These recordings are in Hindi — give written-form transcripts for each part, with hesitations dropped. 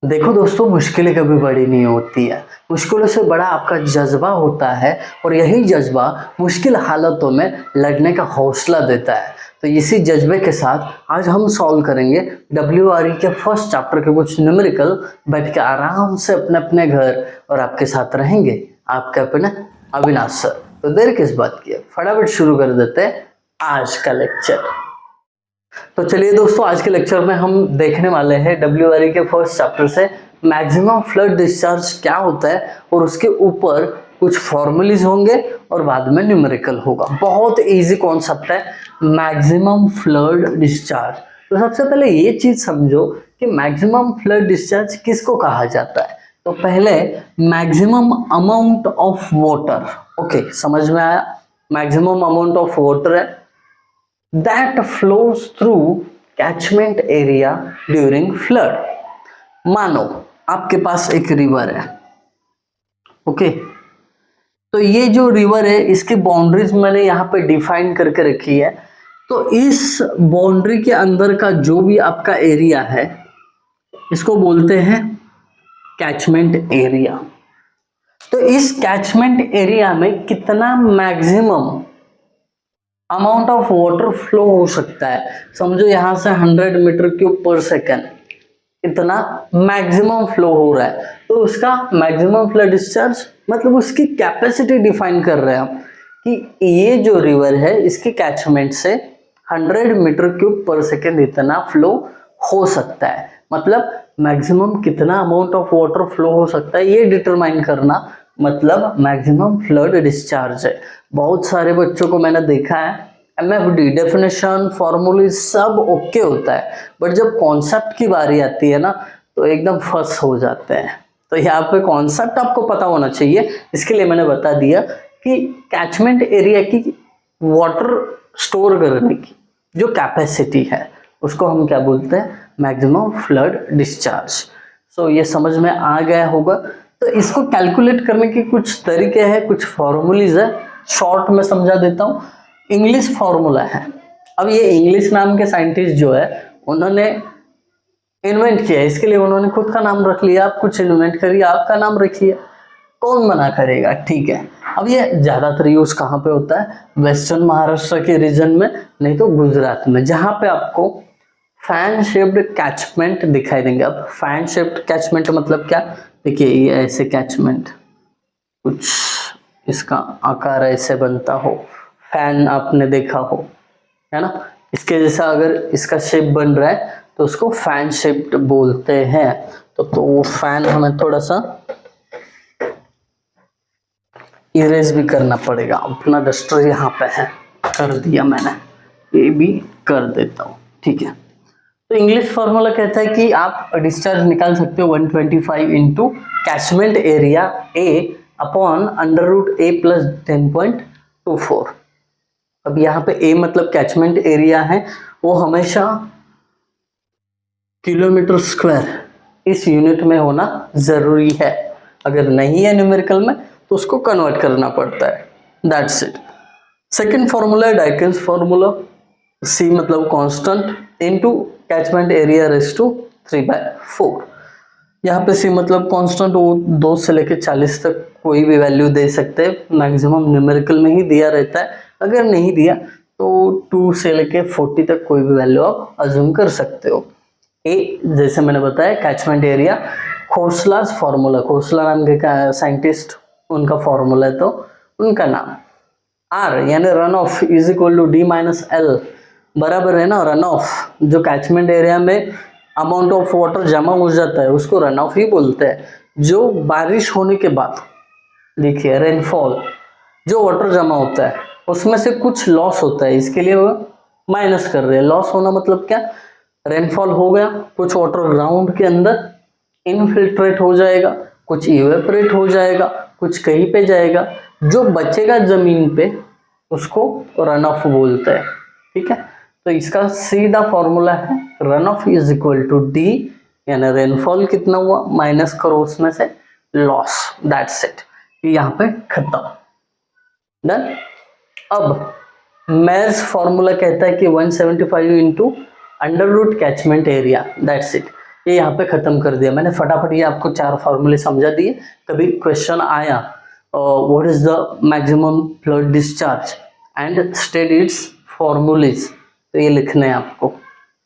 देखो दोस्तों, मुश्किलें कभी बड़ी नहीं होती है। मुश्किलों से बड़ा आपका जज्बा होता है और यही जज्बा मुश्किल हालातों में लड़ने का हौसला देता है। तो इसी जज्बे के साथ आज हम सॉल्व करेंगे WRE के फर्स्ट चैप्टर के कुछ न्यूमेरिकल। बैठ के आराम से अपने अपने घर और आपके साथ रहेंगे आपके अपने अविनाश सर। तो देर किस बात की है, फटाफट शुरू कर देते हैं आज का लेक्चर। तो चलिए दोस्तों, आज के लेक्चर में हम देखने वाले हैं WRE के फर्स्ट चैप्टर से मैक्सिमम फ्लड डिस्चार्ज क्या होता है और उसके ऊपर कुछ फॉर्मूलीज होंगे और बाद में न्यूमेरिकल होगा। बहुत इजी कॉन्सेप्ट है मैक्सिमम फ्लड डिस्चार्ज। तो सबसे पहले ये चीज समझो कि मैक्सिमम फ्लड डिस्चार्ज किसको कहा जाता है। तो पहले maximum amount of water, okay समझ में आया। मैक्सिमम अमाउंट ऑफ वाटर है that flows through catchment area during flood। मानो आपके पास एक रिवर है, ओके तो ये जो रिवर है इसकी बाउंड्रीज मैंने यहाँ पे डिफाइन करके रखी है। तो इस बाउंड्री के अंदर का जो भी आपका एरिया है इसको बोलते हैं कैचमेंट एरिया। तो इस कैचमेंट एरिया में कितना maximum amount of water flow हो सकता है, समझो यहां से 100 मीटर क्यूब पर सेकेंड इतना मैक्सिमम फ्लो हो रहा है। तो उसका मैक्सिमम फ्लड डिस्चार्ज मतलब उसकी कैपेसिटी डिफाइन कर रहे हैं हम कि ये जो रिवर है इसके कैचमेंट से 100 मीटर क्यूब पर सेकेंड इतना फ्लो हो सकता है। मतलब मैक्सिमम कितना अमाउंट ऑफ वाटर फ्लो हो सकता है ये डिटरमाइन करना मतलब मैक्सिमम फ्लड डिस्चार्ज है। बहुत सारे बच्चों को मैंने देखा है MFD डेफिनेशन फॉर्मूले सब ओके होता है, बट जब कॉन्सेप्ट की बारी आती है ना तो एकदम फंस हो जाते हैं। तो यहाँ पे कॉन्सेप्ट आपको पता होना चाहिए, इसके लिए मैंने बता दिया कि कैचमेंट एरिया की वाटर स्टोर करने की जो कैपेसिटी है उसको हम क्या बोलते हैं, मैक्सिमम फ्लड डिस्चार्ज। सो ये समझ में आ गया होगा। तो इसको कैलकुलेट करने के कुछ तरीके हैं, कुछ फॉर्मूलीज है, शॉर्ट में समझा देता हूँ। इंग्लिश फॉर्मूला है। अब ये इंग्लिश नाम के साइंटिस्ट जो है उन्होंने इन्वेंट किया, इसके लिए उन्होंने खुद का नाम रख लिया। आप कुछ इन्वेंट करिए, आपका नाम रखिए, कौन मना करेगा, ठीक है। अब ये ज्यादातर यूज कहाँ पे होता है, वेस्टर्न महाराष्ट्र के रीजन में, नहीं तो गुजरात में, जहाँ पे आपको फैन शेप्ड कैचमेंट दिखाई देंगे। अब फैन शेप्ड कैचमेंट मतलब क्या, देखिए ये ऐसे कैचमेंट, कुछ इसका आकार ऐसे बनता हो, फैन आपने देखा हो, है ना, इसके जैसा अगर इसका शेप बन रहा है तो उसको फैन शेप्ड बोलते हैं। तो वो फैन हमें थोड़ा सा इरेज भी करना पड़ेगा। अपना डस्टर यहाँ पे है, कर दिया मैंने, ये भी कर देता हूँ, ठीक है। तो इंग्लिश फॉर्मूला कहता है कि आप डिस्चार्ज निकाल सकते हो 125 into catchment area A upon √A + 10.24। अब यहाँ पे A मतलब कैचमेंट एरिया है, वो हमेशा किलोमीटर स्क्वायर इस यूनिट में होना जरूरी है। अगर नहीं है न्यूमेरिकल में तो उसको कन्वर्ट करना पड़ता है, दैट्स इट। सेकेंड फॉर्मूला है डाइकिन्स फॉर्मूला, C मतलब constant into catchment area raise to 3/4। यहाँ पे C मतलब कांस्टेंट, वो 2 से लेकर 40 तक कोई भी वैल्यू दे सकते हैं, मैक्सिमम न्यूमेरिकल में ही दिया रहता है। अगर नहीं दिया तो 2 से लेकर 40 तक कोई भी वैल्यू आप अज्यूम कर सकते हो। A जैसे मैंने बताया कैचमेंट एरिया, खोसला's फॉर्मूला, खोसला नाम के साइंटिस्ट उनका फॉर्मूला है तो उनका नाम। R यानी run off is equal to D-L, बराबर है ना रन ऑफ, जो कैचमेंट एरिया में अमाउंट ऑफ वाटर जमा हो जाता है उसको रन ऑफ ही बोलते हैं। जो बारिश होने के बाद देखिए रेनफॉल, जो वाटर जमा होता है उसमें से कुछ लॉस होता है, इसके लिए वो माइनस कर रहे हैं। लॉस होना मतलब क्या, रेनफॉल हो गया, कुछ वाटर ग्राउंड के अंदर इनफिल्ट्रेट हो जाएगा, कुछ इवेपोरेट हो जाएगा, कुछ कहीं पे जाएगा, जो बचेगा जमीन पे उसको रन ऑफ बोलते हैं, ठीक है। तो इसका सीधा फॉर्मूला है run off is equal to D यानी रेनफॉल कितना हुआ माइनस करो उसमें से लॉस, दैट्स इट। यहाँ पे खत्म, डन। अब मेयर्स फॉर्मूला कहता है कि 175 into under root catchment area, that's it. ये यहाँ पे खत्म कर दिया मैंने फटाफट। ये आपको 4 फॉर्मूले समझा दिए। कभी क्वेश्चन आया what is the maximum flood discharge and state it's formulas, तो ये लिखने हैं आपको।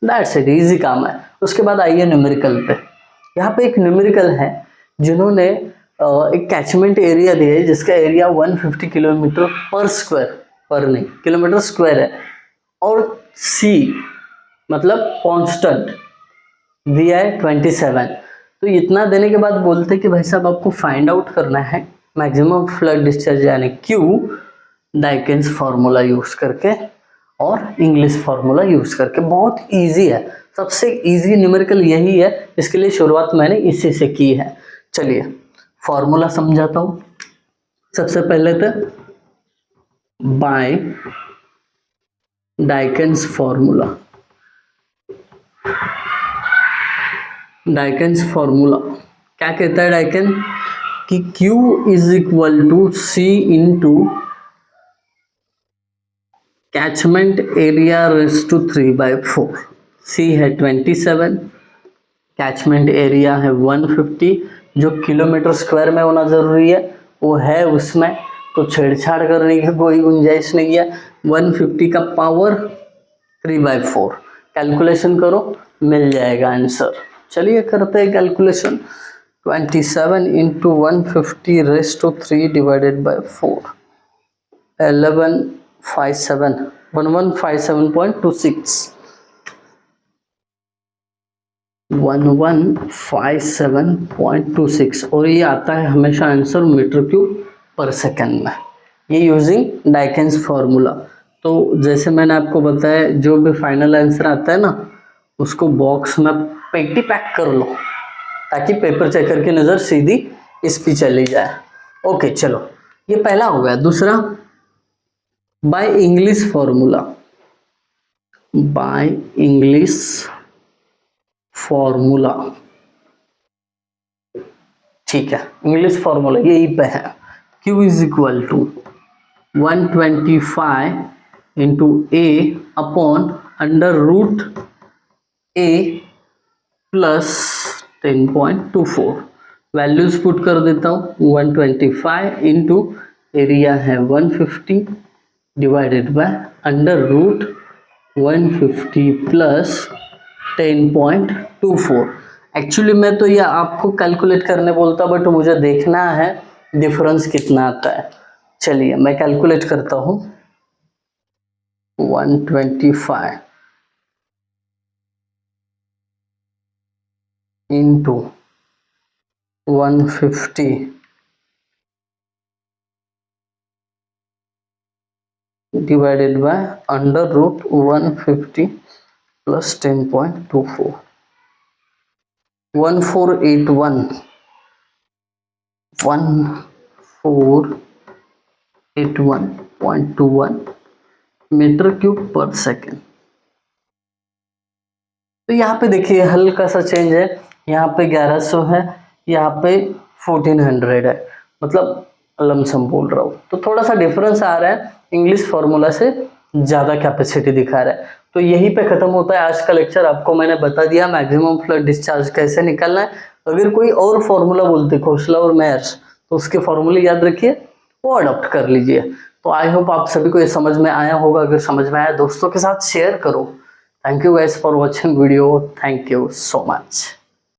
दैट्स इट, इजी काम है। उसके बाद आइए न्यूमेरिकल पे। यहाँ पे एक न्यूमेरिकल है जिन्होंने एक कैचमेंट एरिया दिया है जिसका एरिया 150 किलोमीटर पर स्क्वायर, पर नहीं किलोमीटर स्क्वायर है, और सी मतलब कांस्टेंट दिया है 27। तो इतना देने के बाद बोलते हैं कि भाई साहब आपको फाइंड आउट करना है मैक्सिमम फ्लड डिस्चार्ज यानी क्यू डाइकेंस फार्मूला यूज करके और इंग्लिश फार्मूला यूज करके। बहुत इजी है, सबसे इजी न्यूमेरिकल यही है, इसके लिए शुरुआत मैंने इसी से की है। चलिए फार्मूला समझाता हूँ। सबसे पहले तो by Dickens formula, Dickens formula क्या कहता है डाइकेन कि Q is equal to C into catchment area raise to 3/4। C है 27, कैचमेंट एरिया है 150, जो किलोमीटर स्क्वायर में होना जरूरी है वो है उसमें, तो छेड़छाड़ करने की कोई गुंजाइश नहीं है। 150 का पावर 3/4, कैलकुलेशन करो मिल जाएगा आंसर। चलिए करते हैं calculation. 27 into 150 raise to 3 divided by 4, 1157.26, 1157.26, और ये आता है हमेशा answer metre cube per second में, ये यूजिंग डाइकेंस फार्मूला। तो जैसे मैंने आपको बताया जो भी फाइनल आंसर आता है ना उसको बॉक्स में पेटी पैक कर लो ताकि पेपर चेकर की नज़र सीधी इस पे चली जाए। ओके चलो ये पहला हो गया। दूसरा by Inglis formula, by Inglis formula, ठीक है इंग्लिश फॉर्मूला यही पे है। Q is equal to 125 into A upon under root A plus 10.24, values put कर देता हूँ। 125 इंटू एरिया है 150 divided by under root 150 plus 10.24। Actually मैं तो ये आपको कैलकुलेट करने बोलता बट मुझे देखना है डिफरेंस कितना आता है। चलिए मैं कैलकुलेट करता हूँ। 125 into 150 divided by under root 150 plus 10.24, 1481.21 metre cube per second. तो यहाँ पे देखिए हल्का सा चेंज है, यहाँ पे 1100 है, यहाँ पे 1400 है, मतलब लमसम बोल रहा हूँ तो थोड़ा सा डिफरेंस आ रहा है, इंग्लिश फार्मूला से ज़्यादा कैपेसिटी दिखा रहा है। तो यहीं पे ख़त्म होता है आज का लेक्चर। आपको मैंने बता दिया मैक्सिमम फ्लड डिस्चार्ज कैसे निकालना है। अगर कोई और फार्मूला बोलते खोसला और मेयर्स तो उसके फार्मूले याद रखिए, वो अडॉप्ट कर लीजिए। तो आई होप आप सभी को ये समझ में आया होगा। अगर समझ में आया दोस्तों के साथ शेयर करो। Thank you guys for watching video. Thank you so much.